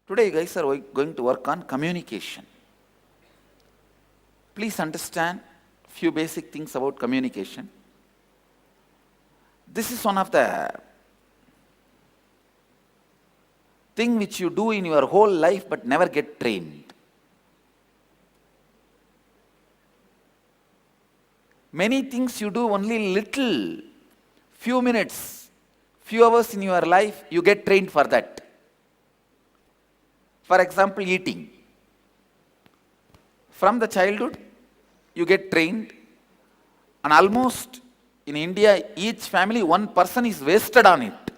Today you guys are going to work on communication. Please understand few basic things about communication. This is one of the thing which you do in your whole life but never get trained. Many things you do only little, few minutes, few hours in your life, you get trained for that. For example, eating. From the childhood, you get trained, and almost in India, each family, one person is wasted on it.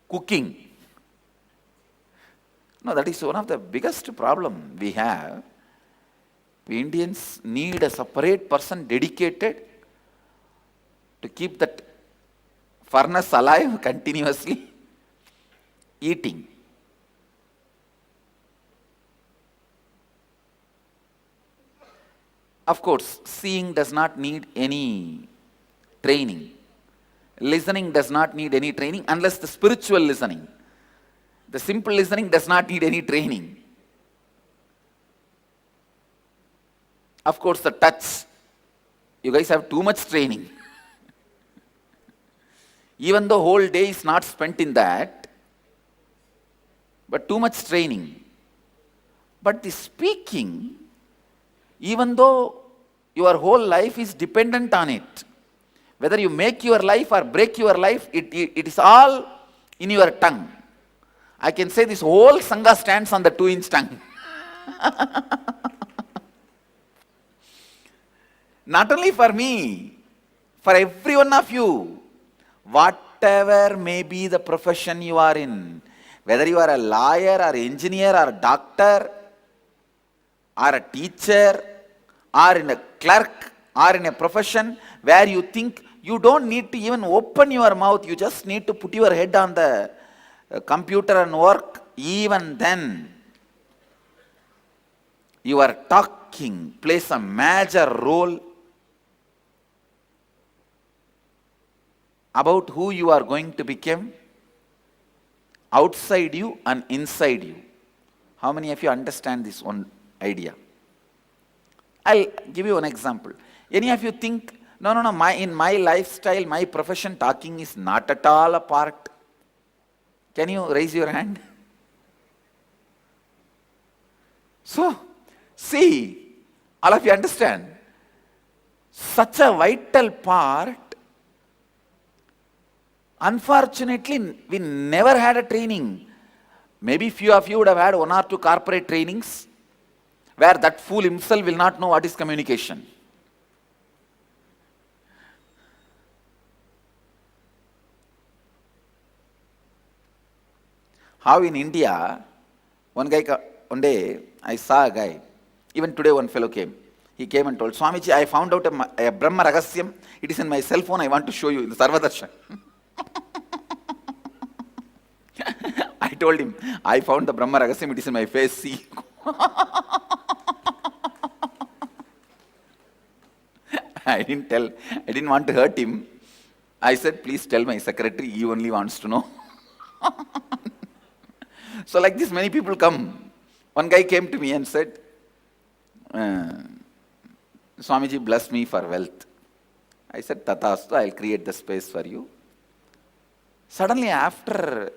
Cooking. No, that is one of the biggest problem we have. We Indians need a separate person dedicated to keep that furnace alive continuously. Eating. Of course, seeing does not need any training. Listening does not need any training unless the spiritual listening. The simple listening does not need any training. Of course, the touch. You guys have too much training. Even the whole day is not spent in that, but too much training. But the speaking, even though your whole life is dependent on it, whether you make your life or break your life, it is all in your tongue. I can say this whole Sangha stands on the 2-inch tongue. Not only for me, for every one of you, whatever may be the profession you are in, whether you are a lawyer or engineer or doctor or a teacher or in a clerk or in a profession where you think you don't need to even open your mouth, you just need to put your head on the computer and work, even then your talking plays a major role about who you are going to become outside you and inside you. How many of you understand this one idea? I'll give you an example. Any of you think, no, in my lifestyle, my profession, talking is not at all a part? Can you raise your hand? So, see, all of you understand, such a vital part. Unfortunately, we never had a training. Maybe few of you would have had 1 or 2 corporate trainings where that fool himself will not know what is communication. How in India, one day I saw a guy, even today one fellow came. He came and told, Swamiji, I found out a Brahma Ragasyam. It is in my cell phone. I want to show you in the Sarvadarshan. I told him, I found the Brahma Ragasyam. It is in my face. See. I didn't want to hurt him. I said, please tell my secretary, he only wants to know. So like this, many people come. One guy came to me and said, Swamiji, bless me for wealth. I said, Tathastu, I'll create the space for you. Suddenly after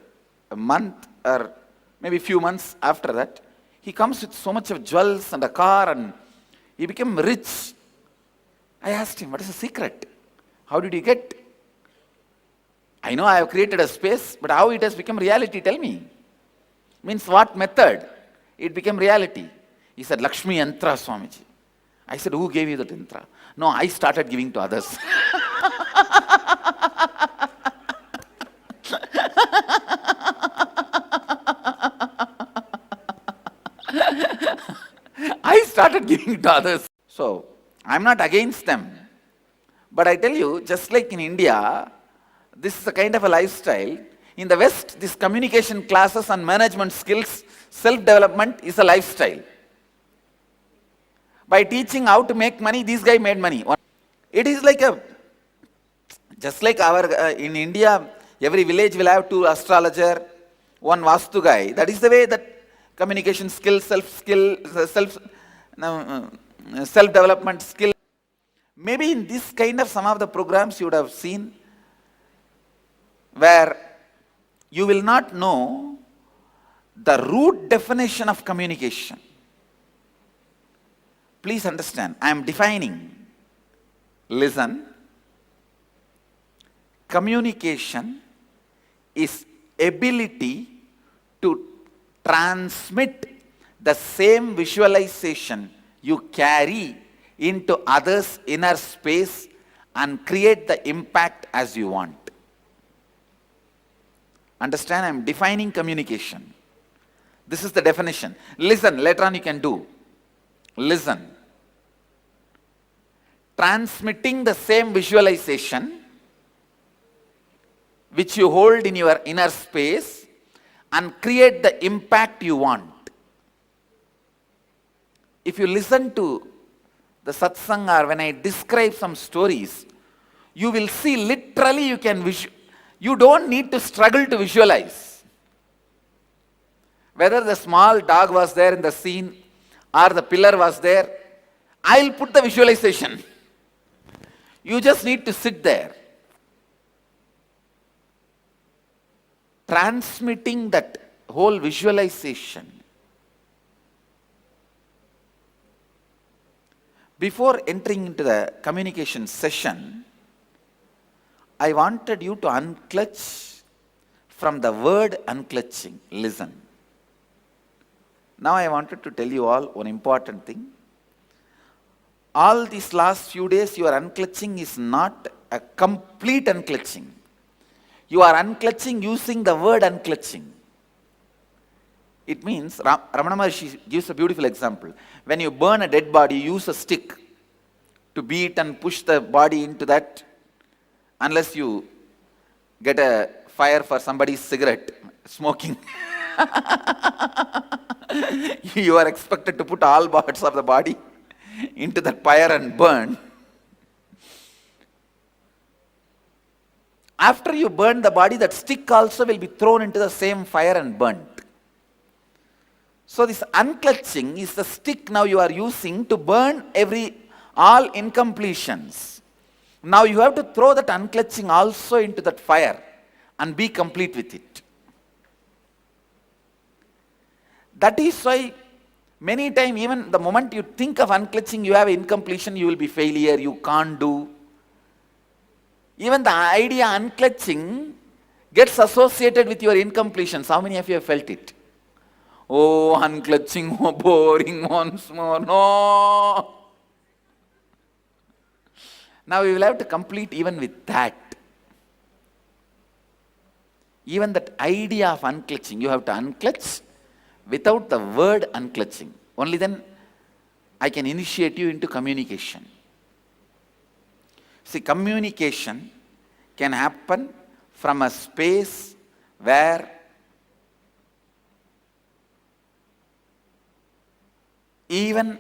a month or maybe few months after that, he comes with so much of jewels and a car and he became rich. I asked him, what is the secret? How did you get? I know I have created a space, but how it has become reality, tell me. Means what method? It became reality. He said, Lakshmi Yantra, Swamiji. I said, who gave you that yantra? No, I started giving to others. I started giving to others. So, I'm not against them. But I tell you, just like in India, this is a kind of a lifestyle. In the West, this communication classes and management skills, self-development is a lifestyle. By teaching how to make money, this guy made money. It is like just like in India, every village will have 2 astrologer, 1 Vastu guy. That is the way that communication skill, self-development skill. Maybe in this kind of some of the programs you would have seen where you will not know the root definition of communication. Please understand, I am defining. Listen. Communication is ability to transmit the same visualization you carry into others' inner space and create the impact as you want. Understand, I am defining communication. This is the definition. Listen, later on you can do. Listen. Transmitting the same visualization which you hold in your inner space and create the impact you want. If you listen to the satsang or when I describe some stories, you will see literally you don't need to struggle to visualize. Whether the small dog was there in the scene or the pillar was there, I'll put the visualization. You just need to sit there. Transmitting that whole visualization. Before entering into the communication session, I wanted you to unclutch from the word unclutching. Listen. Now I wanted to tell you all one important thing. All these last few days your unclutching is not a complete unclutching. You are unclutching using the word unclutching. It means, Ramana Maharshi gives a beautiful example. When you burn a dead body, you use a stick to beat and push the body into that, unless you get a fire for somebody's cigarette smoking. You are expected to put all parts of the body into that fire and burn. After you burn the body, that stick also will be thrown into the same fire and burnt. So this unclutching is the stick now you are using to burn all incompletions. Now you have to throw that unclutching also into that fire and be complete with it. That is why many times, even the moment you think of unclutching, you have incompletion, you will be failure, you can't do. Even the idea unclutching gets associated with your incompletions. How many of you have felt it? Oh, unclutching, oh, boring once more. No. Now we will have to complete even with that. Even that idea of unclutching, you have to unclutch without the word unclutching. Only then I can initiate you into communication. See, communication can happen from a space where even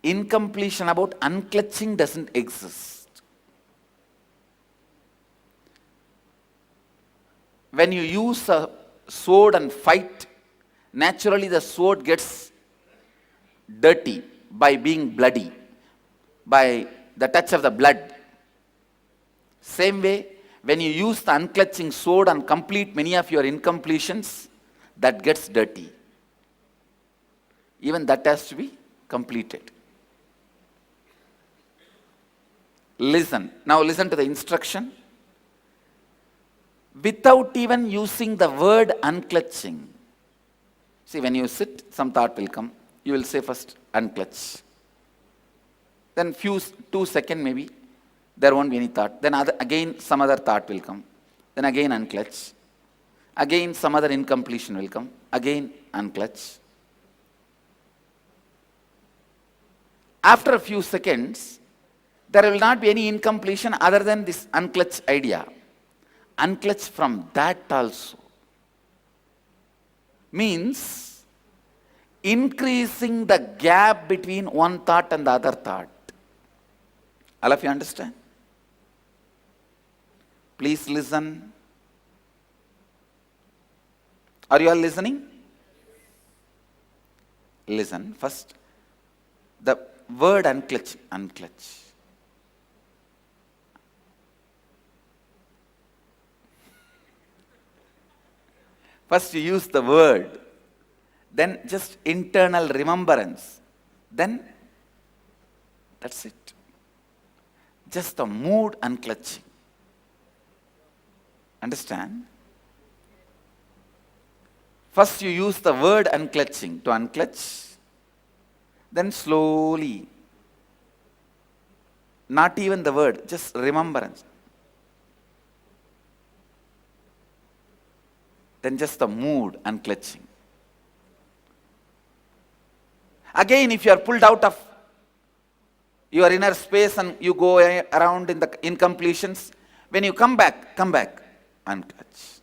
incompletion about unclutching doesn't exist. When you use a sword and fight, naturally the sword gets dirty by being bloody, by the touch of the blood. Same way, when you use the unclutching sword and complete many of your incompletions, that gets dirty. Even that has to be completed. Listen. Now listen to the instruction. Without even using the word unclutching. See, when you sit, some thought will come. You will say first, unclutch. Then 2 seconds maybe, there won't be any thought. Then again some other thought will come. Then again unclutch. Again some other incompletion will come. Again unclutch. After a few seconds, there will not be any incompletion other than this unclutch idea. Unclutch from that also. Means increasing the gap between one thought and the other thought. All of you understand? Please listen. Are you all listening? Listen, first, the word unclutch, unclutch. First you use the word, then just internal remembrance, then that's it. Just the mood unclutching. Understand? First you use the word unclutching to unclutch, then slowly, not even the word, just remembrance. Then just the mood unclutching. Again, if you are pulled out of your inner space and you go around in the incompletions, when you come back, unclutch.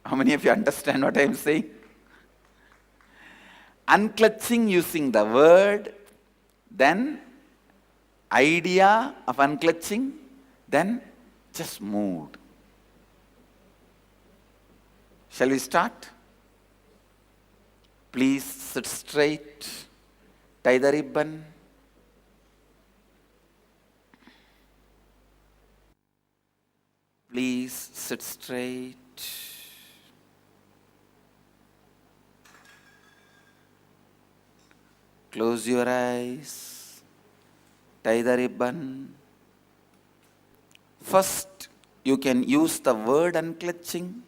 How many of you understand what I am saying? Unclutching using the word, then idea of unclutching, then just mood. Shall we start? Please sit straight, tie the ribbon. Please sit straight. Close your eyes, tie the ribbon. First, you can use the word unclutching.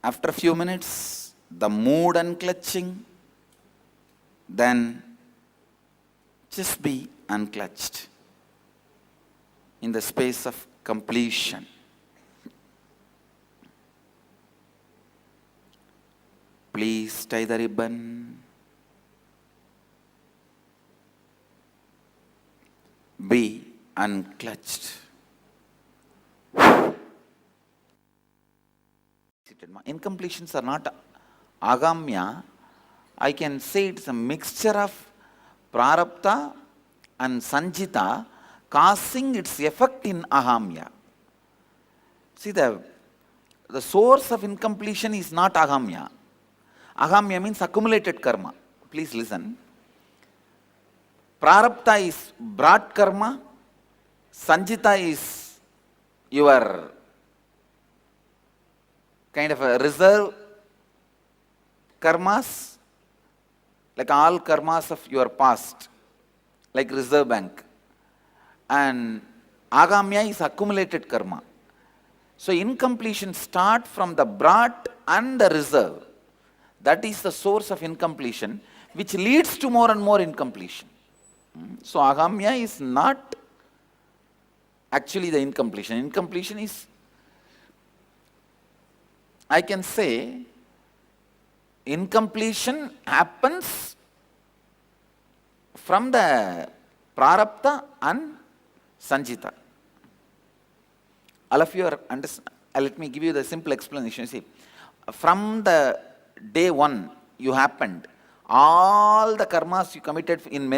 After a few minutes, the mood unclutching. Then, just be unclutched in the space of completion. Please tie the ribbon. Be unclutched. Incompletions are not agamya. I can say it's a mixture of prarabdha and sanjita causing its effect in agamya. See, the source of incompletion is not agamya. Agamya means accumulated karma. Please listen. Prarabdha is brought karma, sanjita is your kind of a reserve karmas, like all karmas of your past, like reserve bank. And agamya is accumulated karma. So incompletion start from the brought and the reserve. That is the source of incompletion, which leads to more and more incompletion. So agamya is not actually the incompletion. Incompletion is, I can say, incompletion happens from the prarabdha and sanjita. All of you are understand. Let me give you the simple explanation. See, from the day one you happened, all the karmas you committed in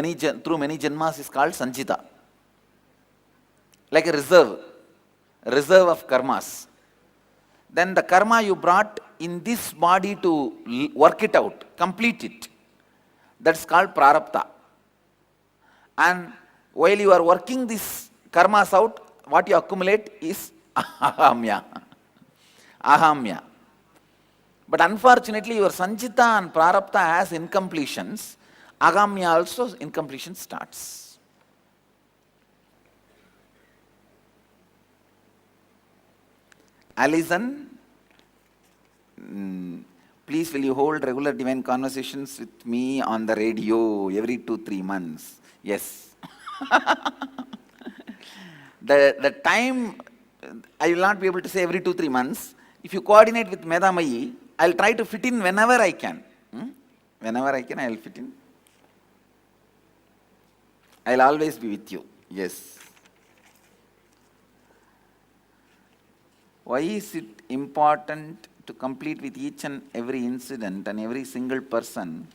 through many janmas is called sanjita. Like a reserve of karmas. Then the karma you brought in this body to work it out, complete it, that's called prarabdha. And while you are working these karmas out, what you accumulate is ahamya. Ahamya. But unfortunately, your sanjita and prarabdha has incompletions. Agamya also incompletion starts. Alison, please will you hold regular divine conversations with me on the radio every 2-3 months? Yes. the time, I will not be able to say every 2-3 months. If you coordinate with Medamayi, I'll try to fit in whenever I can. Whenever I can, I'll fit in. I'll always be with you. Yes. Why is it important to complete with each and every incident and every single person?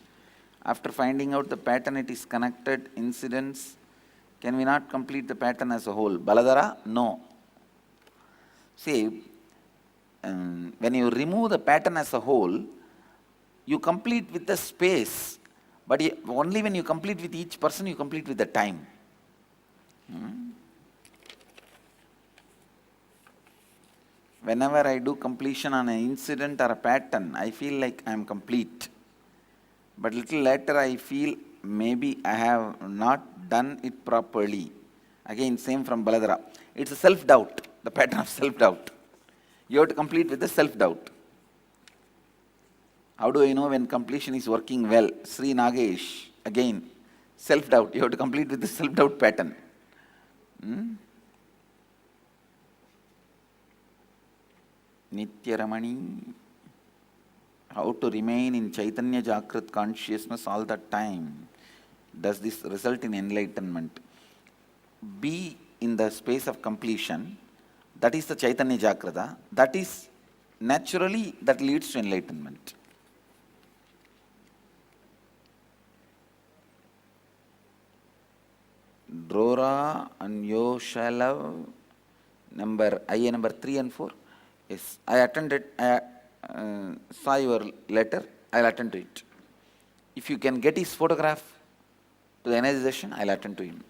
After finding out the pattern, it is connected incidents Can we not complete the pattern as a whole? Baladhara? No. See, when you remove the pattern as a whole, you complete with the space, but only when you complete with each person, you complete with the time. Whenever I do completion on an incident or a pattern, I feel like I am complete. But little later I feel maybe I have not done it properly. Again, same from Baladhara. It's a self-doubt, the pattern of self-doubt. You have to complete with the self-doubt. How do I know when completion is working well? Sri Nagesh, again, self-doubt. You have to complete with the self-doubt pattern. Nitya Ramani, how to remain in Chaitanya Jakrit consciousness all the time? Does this result in enlightenment? Be in the space of completion. That is the Chaitanya Jagrata. That is naturally that leads to enlightenment. Drora and Yoshalav, IA number 3 and 4. Yes, I attended, saw your letter, I'll attend to it. If you can get his photograph to the energization, I'll attend to him.